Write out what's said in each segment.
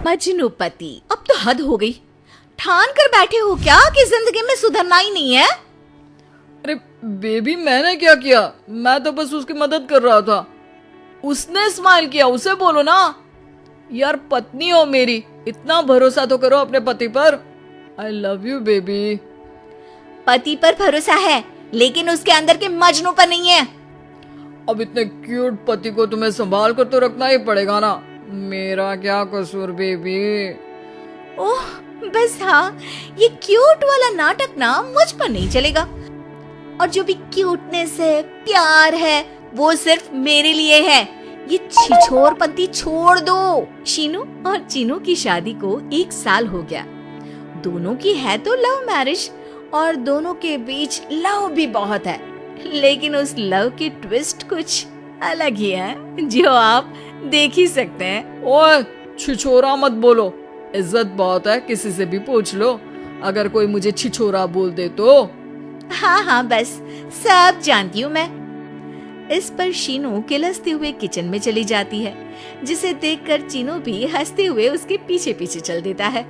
मजनूपति, अब तो हद हो गई। ठान कर बैठे हो क्या कि जिंदगी में सुधरना ही नहीं है? अरे बेबी, मैंने क्या किया? मैं तो बस उसकी मदद कर रहा था। उसने स्माइल किया, उसे बोलो ना। यार पत्नी हो मेरी, इतना भरोसा तो करो अपने पति पर। I love you baby. पति पर भरोसा है लेकिन उसके अंदर के मजनू पर नहीं है। अब इतने क्यूट पति को तुम्हें संभाल कर तो रखना ही पड़ेगा ना। मेरा क्या कसूर बेबी? ओह बस हाँ, ये क्यूट वाला नाटक ना मुझ पर नहीं चलेगा। और जो भी क्यूटनेस है, प्यार है, वो सिर्फ मेरे लिए है। ये छिछोरपंती छोड़ दो। शीनू और चीनू की शादी को 1 साल हो गया। दोनों की है तो लव मैरिज और दोनों के बीच लव भी बहुत है, लेकिन उस लव की ट्विस्ट कुछ अलग ही है जो आप देख ही सकते हैं। ओए छिछोरा मत बोलो, इज्जत बहुत है, किसी से भी पूछ लो। अगर कोई मुझे छिछोरा बोल दे तो। हाँ हाँ बस सब जानती हूँ मैं। इस पर शीनू किलसते हुए किचन में चली जाती है, जिसे देखकर चीनू भी हंसते हुए उसके पीछे पीछे चल देता है।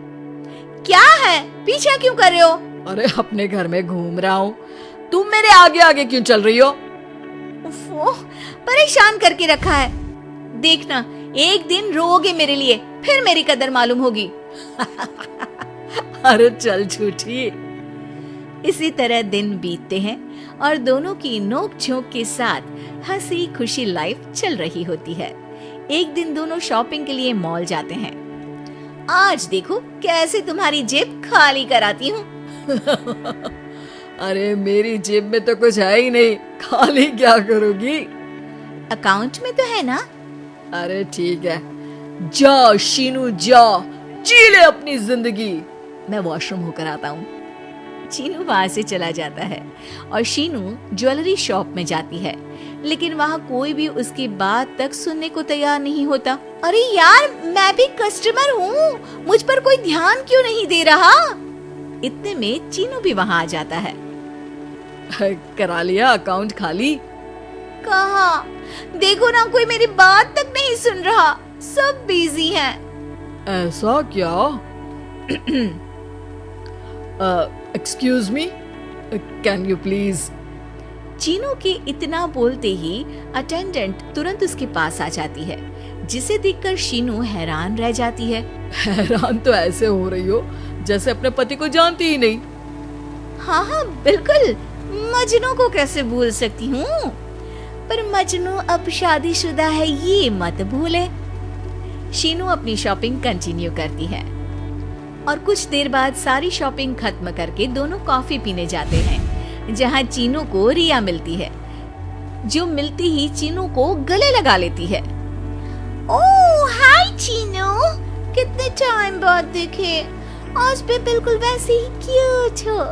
क्या है, पीछा क्यों कर रहे हो? अरे अपने घर में घूम रहा हूँ, तुम मेरे आगे आगे क्यों चल रही हो? परेशान करके रखा है। देखना एक दिन रोओगे मेरे लिए, फिर मेरी कदर मालूम होगी। अरे चल झूठी। इसी तरह दिन बीतते हैं और दोनों की नोक झोंक के साथ हंसी खुशी लाइफ चल रही होती है। एक दिन दोनों शॉपिंग के लिए मॉल जाते हैं। आज देखो कैसे तुम्हारी जेब खाली कराती हूँ। अरे मेरी जेब में तो कुछ है ही नहीं, खाली क्या करोगी? अकाउंट में तो है ना। अरे ठीक है, जा शीनू जा, जी ले अपनी जिंदगी। मैं वॉशरूम होकर आता हूँ। चीनू वहाँ से चला जाता है और शीनू ज्वेलरी शॉप में जाती है, लेकिन वहाँ कोई भी उसकी बात तक सुनने को तैयार नहीं होता। अरे यार, मैं भी कस्टमर हूँ, मुझ पर कोई ध्यान क्यों नहीं दे रहा? इतने में चीनू भी वहाँ आ जाता है। करा लिया अकाउंट खाली? कहाँ? देखो ना, कोई मेरी बात तक नहीं सुन रहा, सब बिजी हैं। ऐसा क्या? Excuse me, can you please? Chinu के इतना बोलते ही अटेंडेंट तुरंत उसके पास आ जाती है, जिसे देखकर शीनू हैरान रह जाती है। हैरान तो ऐसे हो रही हो जैसे अपने पति को जानती ही नहीं। हाँ हाँ बिल्कुल, मजनू को कैसे भूल सकती हूँ, पर मजनू अब शादीशुदा है ये मत भूले। शीनू अपनी शॉपिंग कंटिन्यू करती है और कुछ देर बाद सारी शॉपिंग खत्म करके दोनों कॉफी पीने जाते हैं, जहाँ चीनू को रिया मिलती है, जो मिलती ही चीनू को गले लगा लेती है। ओह हाय चीनू, कितने टाइम बाद देखे। आज भी बिल्कुल वैसे ही क्यूट हो,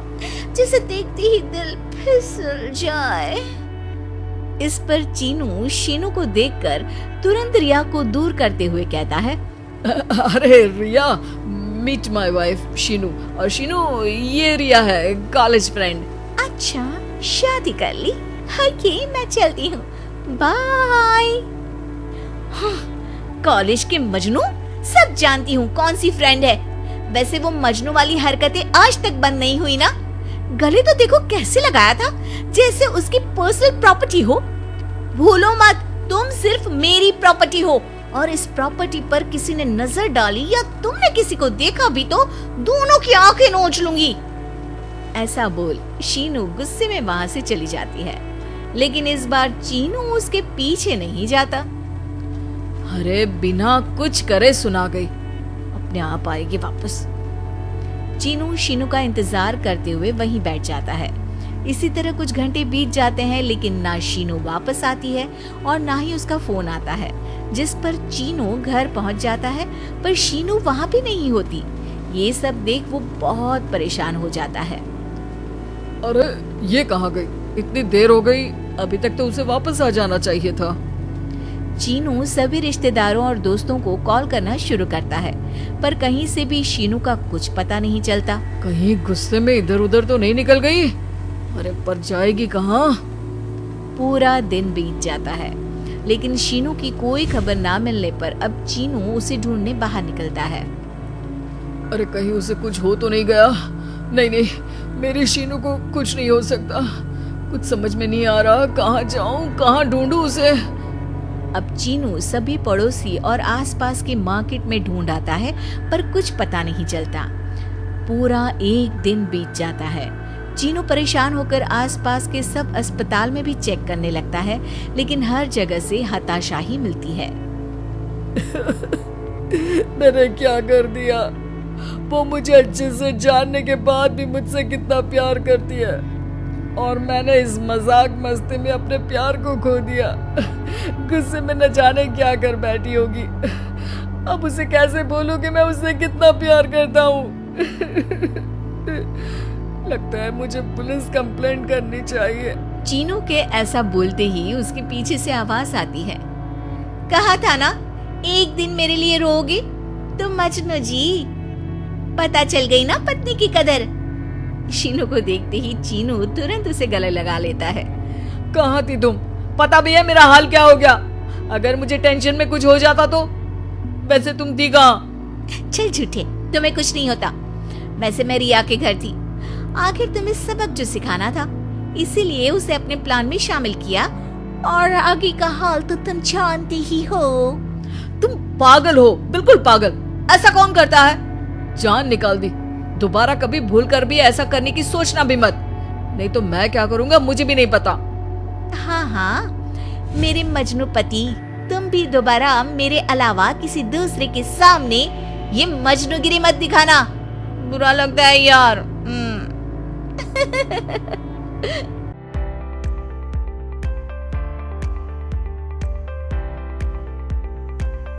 जिसे देखते ही दिल फिसल जाए। इस पर चीनू शीनू को देखकर तुरंत रिया को दूर करते हुए कहता है, अरे रिया, मीट माय वाइफ शीनू। और शीनू, ये रिया है, कॉलेज फ्रेंड। अच्छा, शादी कर ली? ओके, मैं चलती हूँ, बाय। कॉलेज के मजनू, सब जानती हूँ कौन सी फ्रेंड है। वैसे वो मजनू वाली हरकतें आज तक बंद नहीं हुई ना। गले तो देखो कैसे लगाया था, जैसे उसकी पर्सनल प्रॉपर्टी हो। भूलो मत, तुम सिर्फ मेरी प्रॉपर्टी हो, और इस प्रॉपर्टी पर किसी ने नजर डाली या तुमने किसी को देखा भी तो दोनों की आंखें नोच लूंगी। ऐसा बोल शीनू गुस्से में वहाँ से चली जाती है, लेकिन इस बार चीनू उसके पीछे नहीं जाता। अरे बिना कुछ करे सुना गई, अपने आप आएगी वापस। चीनू शीनू का इंतजार करते हुए वहीं बैठ जाता है। इसी तरह कुछ घंटे बीत जाते हैं, लेकिन ना शीनू वापस आती है और ना ही उसका फोन आता है, जिस पर चीनू घर पहुंच जाता है, पर शीनू वहाँ भी नहीं होती। ये सब देख वो बहुत परेशान हो जाता है। अरे ये कहाँ गई? इतनी देर हो गई, अभी तक तो उसे वापस आ जाना चाहिए था। चीनू सभी रिश्तेदारों और दोस्तों को कॉल करना शुरू करता है, पर कहीं से भी शीनू का कुछ पता नहीं चलता। कहीं गुस्से में इधर उधर तो नहीं निकल गई? अरे पर जाएगी कहाँ? पूरा दिन बीत जाता है। लेकिन शीनू की कोई खबर ना मिलने पर अब चीनू उसे ढूंढने बाहर निकलता है। अरे कहीं उसे कुछ हो तो नहीं गया? नहीं नहीं, मेरी शीनू को कुछ नहीं हो सकता। कुछ समझ में नहीं आ रहा, कहाँ जाऊं, कहाँ ढूंढूं उसे। अब चीनू सभी पड़ोसी और आसपास के मार्केट में ढूंढ आता है, पर कुछ पता नहीं चलता। पूरा एक दिन बीत जाता है। चीनू परेशान होकर आसपास के सब अस्पताल में भी चेक करने लगता है, लेकिन हर जगह से हताशा ही मिलती है। मैंने क्या कर दिया? वो मुझे अच्छे से जानने के बाद भी मुझसे कितना प्यार करती है, और मैंने इस मजाक मस्ती में अपने प्यार को खो दिया। गुस्से में न जाने क्या कर बैठी होगी। अब उसे कैसे बोलूं कि मैं उससे कितना प्यार करता हूँ। लगता है मुझे पुलिस कंप्लेंट करनी चाहिए। चीनू के ऐसा बोलते ही उसके पीछे से आवाज आती है। कहा था ना, एक दिन मेरे लिए रोओगी तुम मजनू जी। पता चल गई ना पत्नी की कदर। शीनू को देखते ही चीनू तुरंत उसे गले लगा लेता है। कहाँ थी तुम? पता भी है मेरा हाल क्या हो गया? अगर मुझे टेंशन में कुछ हो जाता तो? वैसे तुम थी कहाँ? चल झूठे, तुम्हें कुछ नहीं होता। वैसे मैं रिया के घर थी। आखिर तुम्हें सबक जो सिखाना था, इसीलिए उसे अपने प्लान में शामिल किया, और आगे का हाल तो तुम जानते ही हो। तुम पागल हो, बिल्कुल पागल। ऐसा कौन करता है? जान निकाल दी। दोबारा कभी भूल कर भी ऐसा करने की सोचना भी मत, नहीं तो मैं क्या करूंगा मुझे भी नहीं पता। हाँ हाँ, मेरे मजनू पति, तुम भी दोबारा मेरे अलावा किसी दूसरे के सामने ये मजनूगिरी मत दिखाना। बुरा लगता है यार।